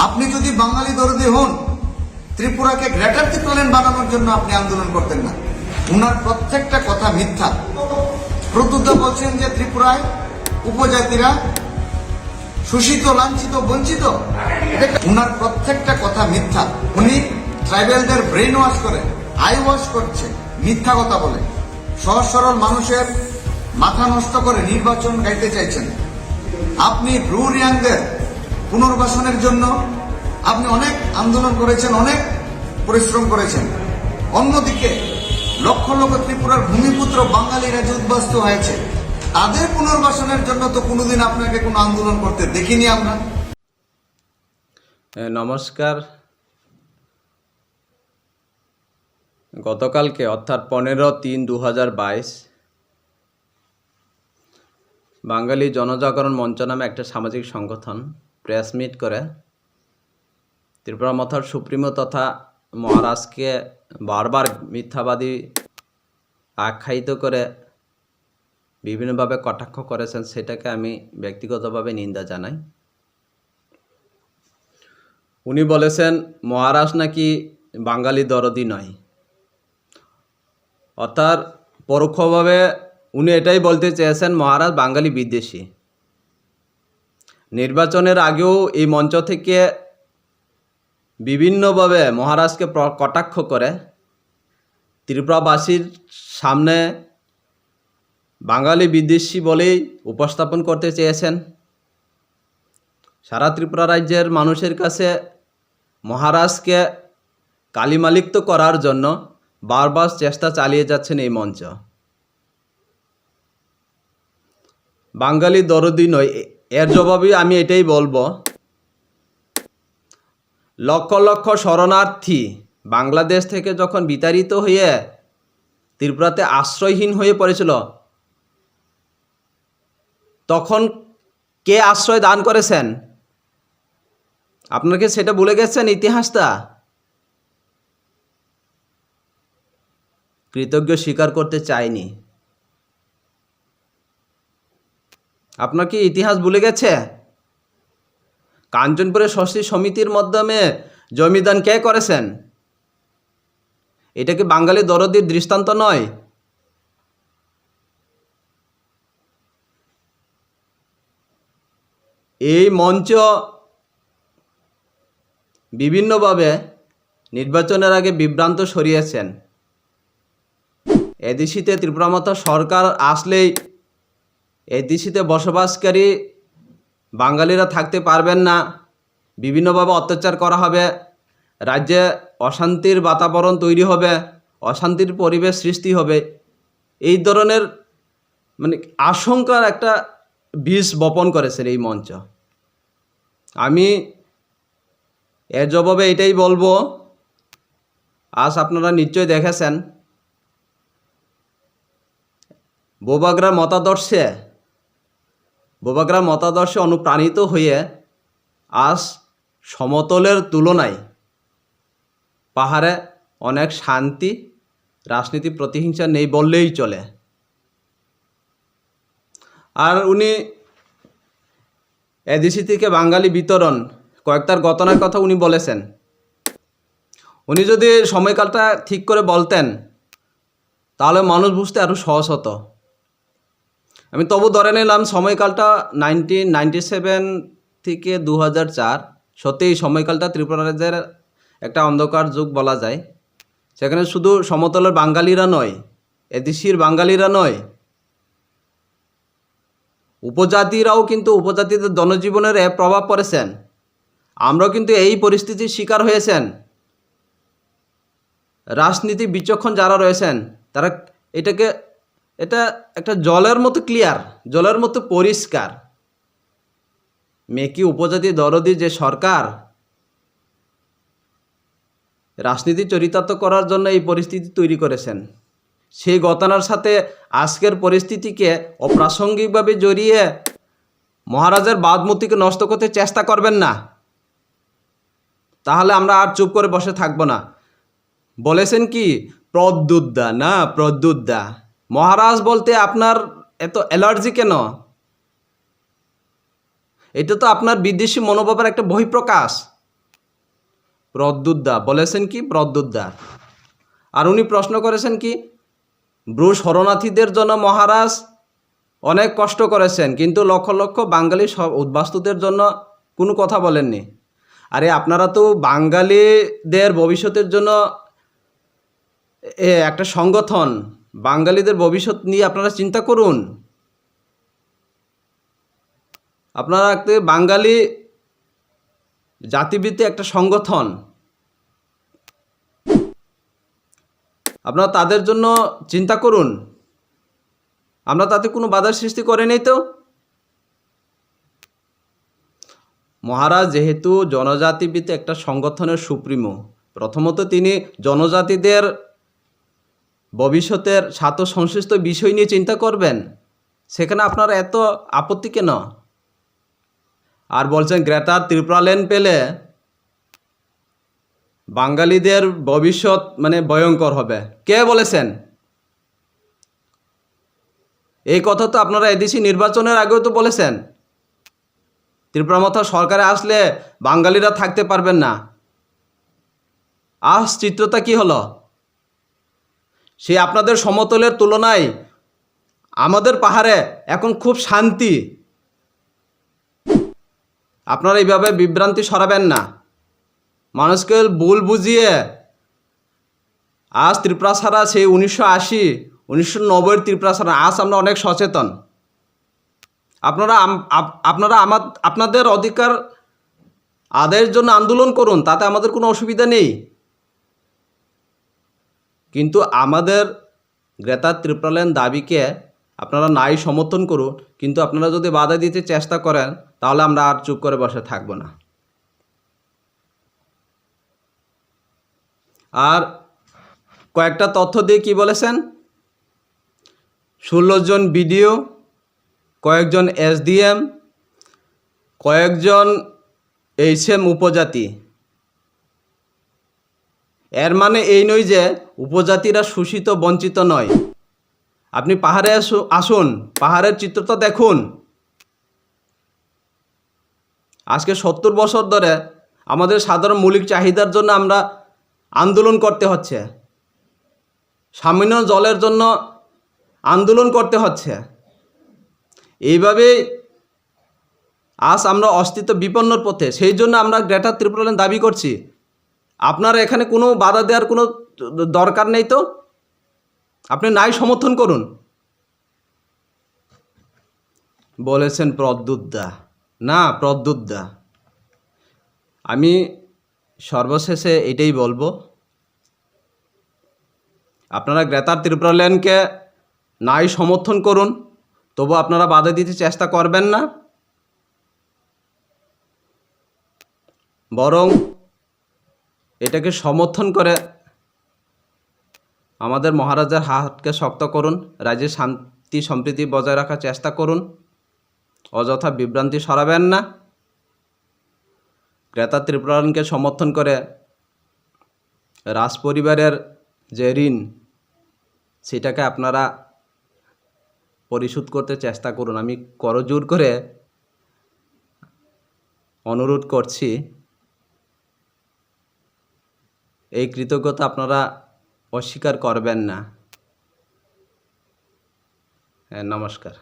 আপনি যদি বাঙালি দরদি হন, ত্রিপুরাকে গ্রেটার ত্রিপুরাল্যান্ড বানানোর জন্য আপনি আন্দোলন করতেন না। উনার প্রত্যেকটা কথা মিথ্যা। প্রত্যুত বলছেন যে ত্রিপুরায় উপজাতিরা শোষিত, লাঞ্ছিত, বঞ্চিত। উনার প্রত্যেকটা কথা মিথ্যা। উনি ট্রাইবেলদের ব্রেন ওয়াশ করে, আই ওয়াশ করছে, মিথ্যা কথা বলে সহজ সরল মানুষের মাথা নষ্ট করে নির্বাচন গাইতে চাইছেন। আপনি ব্রু রিয়াংদের পুনর্বাসনের জন্য আপনি অনেক আন্দোলন করেছেন, অনেক পরিশ্রম করেছেন। অন্যদিকে লক্ষ লক্ষ ত্রিপুরার ভূমিপুত্র বাঙালিরা যে উদ্বাস্ত হয়েছে, তাদের পুনর্বাসনের জন্য তো কোনোদিন আপনাকে কোনো আন্দোলন করতে দেখিনি আমরা। নমস্কার। গতকালকে অর্থাৎ 15/3/2022 বাঙালি জনজাগরণ মঞ্চ নামে একটা সামাজিক সংগঠন প্রেস মিট করে ত্রিপুরা মথার সুপ্রিমো তথা মহারাজকে বারবার মিথ্যাবাদী আখ্যায়িত করে বিভিন্নভাবে কটাক্ষ করেছেন, সেটাকে আমি ব্যক্তিগতভাবে নিন্দা জানাই। উনি বলেছেন মহারাজ নাকি বাঙালি দরদি নয়, অর্থাৎ পরোক্ষভাবে উনি এটাই বলতে চেয়েছেন মহারাজ বাঙালি বিদ্বেষী। নির্বাচনের আগেও এই মঞ্চ থেকে বিভিন্নভাবে মহারাজকে কটাক্ষ করে ত্রিপুরাবাসীর সামনে বাঙালি বিদ্বেষী বলেই উপস্থাপন করতে চেয়েছেন। সারা ত্রিপুরা রাজ্যের মানুষের কাছে মহারাজকে কালিমালিপ্ত করার জন্য বারবার চেষ্টা চালিয়ে যাচ্ছেন এই মঞ্চ। বাঙালি দরদি নয়, এর জবাবে আমি এটাই বলবো, লক্ষ লক্ষ শরণার্থী বাংলাদেশ থেকে যখন বিতাড়িত হয়ে ত্রিপুরাতে আশ্রয়হীন হয়ে পড়েছিল, তখন কে আশ্রয় দান করেছেন? আপনাকে সেটা ভুলে গেছেন ইতিহাসটা? কৃতজ্ঞ স্বীকার করতে চাইনি। আপনার কি ইতিহাস ভুলে গেছে? কাঞ্চনপুরে ষষ্ঠী সমিতির মাধ্যমে জমিদান কে করেছেন? এটা কি বাঙালি দরদির দৃষ্টান্ত নয়? এই মঞ্চ বিভিন্নভাবে নির্বাচনের আগে বিভ্রান্ত সরিয়েছেন। এদেশিতে ত্রিপুরা মতো সরকার আসলেই এদেশিতে বসবাসকারী বাঙালিরা থাকতে পারবেন না, বিভিন্নভাবে অত্যাচার করা হবে, রাজ্যে অশান্তির বাতাবরণ তৈরি হবে, অশান্তির পরিবেশ সৃষ্টি হবে, এই ধরনের আশঙ্কার একটা বীজ বপন করেছেন এই মঞ্চ। আমি এর জবাবে এটাই বলবো, আজ আপনারা নিশ্চয় দেখেছেন বোবাগ্রার মতাদর্শে অনুপ্রাণিত হয়ে আজ সমতলের তুলনায় পাহাড়ে অনেক শান্তি, রাজনীতি, প্রতিহিংসা নেই বললেই চলে। আর উনি এদেশি থেকে বাঙালি বিতরণ কয়েকটার ঘটনার কথা উনি বলেছেন। উনি যদি সময়কালটা ঠিক করে বলতেন তাহলে মানুষ বুঝতে আরও সহজ হতো। আমি তবু ধরে নিলাম সময়কালটা 1997 থেকে 2004। সত্যি এই সময়কালটা ত্রিপুরা রাজ্যের একটা অন্ধকার যুগ বলা যায়। সেখানে শুধু সমতলের বাঙালিরা নয়, এদেশির বাঙালিরা নয়, উপজাতিরাও কিন্তু উপজাতিদের জনজীবনের প্রভাব পড়েছেন। আমরাও কিন্তু এই পরিস্থিতির শিকার হয়েছেন। রাজনীতি বিচক্ষণ যারা রয়েছেন তারা এটা একটা জলের মতো ক্লিয়ার, জলের মতো পরিষ্কার। মেকি উপজাতি দরদি যে সরকার রাজনীতি চরিতার্থ করার জন্য এই পরিস্থিতি তৈরি করেছেন, সেই ঘটনার সাথে আজকের পরিস্থিতিকে অপ্রাসঙ্গিকভাবে জড়িয়ে মহারাজের বাদমূর্তিকে নষ্ট করতে চেষ্টা করবেন না, তাহলে আমরা আর চুপ করে বসে থাকবো না। বলেছেন কি প্রদ্যুৎদা, না প্রদ্যুৎদা। মহারাজ বলতে আপনার এত অ্যালার্জি কেন? এটা তো আপনার বিদেশি মনোভাবের একটা বহিঃপ্রকাশ। প্রদ্যুৎ দা বলেছেন কি? প্রদ্যুৎ দা। আর উনি প্রশ্ন করেছেন কি, ব্রু শরণার্থীদের জন্য মহারাজ অনেক কষ্ট করেছেন, কিন্তু লক্ষ লক্ষ বাঙালি উদ্বাস্তুদের জন্য কোনো কথা বলেননি। আরে আপনারা তো বাঙালিদের ভবিষ্যতের জন্য একটা সংগঠন, বাঙালিদের ভবিষ্যৎ নিয়ে আপনারা চিন্তা করুন। আপনারা একটা বাঙালি জাতিভিত্তিক একটা সংগঠন, আপনারা তাদের জন্য চিন্তা করুন। আমরা তাতে কোনো বাধার সৃষ্টি করে নেই তো। মহারাজ যেহেতু জনজাতিভিত্তিক একটা সংগঠনের সুপ্রিমো, প্রথমত তিনি জনজাতিদের ভবিষ্যতের স্বার্থ সংশ্লিষ্ট বিষয় নিয়ে চিন্তা করবেন, সেখানে আপনার এত আপত্তি কেন? আর বলছেন গ্রেটার ত্রিপুরাল্যান্ড পেলে বাঙালিদের ভবিষ্যৎ মানে ভয়ঙ্কর হবে। কে বলেছেন এই কথা? তো আপনারা এদেশি নির্বাচনের আগেও তো বলেছেন ত্রিপুরা মতো সরকারে আসলে বাঙালিরা থাকতে পারবেন না। আজ চিত্রটা কি হলো? সে আপনাদের সমতলের তুলনায় আমাদের পাহাড়ে এখন খুব শান্তি। আপনারা এইভাবে বিভ্রান্তি সরাবেন না, মানুষকে ভুল বুঝিয়ে। আজ ত্রিপুরা ছাড়া সেই 1980 1990 ত্রিপুরা ছাড়া, আজ আমরা অনেক সচেতন। আপনারা আপনাদের অধিকার আদায়ের জন্য আন্দোলন করুন, তাতে আমাদের কোনো অসুবিধা নেই। কিন্তু আমাদের গ্রেটার ত্রিপুরাল্যান্ড দাবিকে আপনারা নাই সমর্থন করুন, কিন্তু আপনারা যদি বাধা দিতে চেষ্টা করেন তাহলে আমরা আর চুপ করে বসে থাকব না। আর কয়েকটা তথ্য দিয়ে কি বলেছেন, 16 জন বিডিও, কয়েকজন এসডিএম, কয়েকজন এইচএম উপজাতি। এর মানে এই নয় যে উপজাতিরা শোষিত বঞ্চিত নয়। আপনি পাহাড়ে আসুন, পাহাড়ের চিত্রটা দেখুন। আজকে 70 বছর ধরে আমাদের সাধারণ মৌলিক চাহিদার জন্য আমরা আন্দোলন করতে হচ্ছে, সামান্য জলের জন্য আন্দোলন করতে হচ্ছে। এইভাবে আজ আমরা অস্তিত্ব বিপন্নর পথে। সেই জন্য আমরা গ্রেটার ত্রিপুরাল্যান্ড দাবি করছি। আপনারা এখানে কোনো বাধা দেওয়ার কোনো দরকার নেই তো, আপনি নাই সমর্থন করুন। বলেছেন প্রদ্যুৎ দা। না, প্রদ্যুৎ দা। আমি সর্বশেষে এটাই বলবো, আপনারা গ্রেটার ত্রিপুরাল্যান্ডকে নাই সমর্থন করুন, তবু আপনারা বাধা দিতে চেষ্টা করবেন না, বরং এটাকে সমর্থন করে আমাদের মহারাজার হাতকে শক্ত করুন, রাজ্যের শান্তি সম্প্রীতি বজায় রাখার চেষ্টা করুন, অযথা বিভ্রান্তি সরাবেন না। গ্রেটার ত্রিপুরাল্যান্ডকে সমর্থন করে রাজ পরিবারের যে ঋণ, সেটাকে আপনারা পরিশোধ করতে চেষ্টা করুন। আমি করজোর করে অনুরোধ করছি, এই কৃতজ্ঞতা আপনারা অস্বীকার করবেন না। নমস্কার।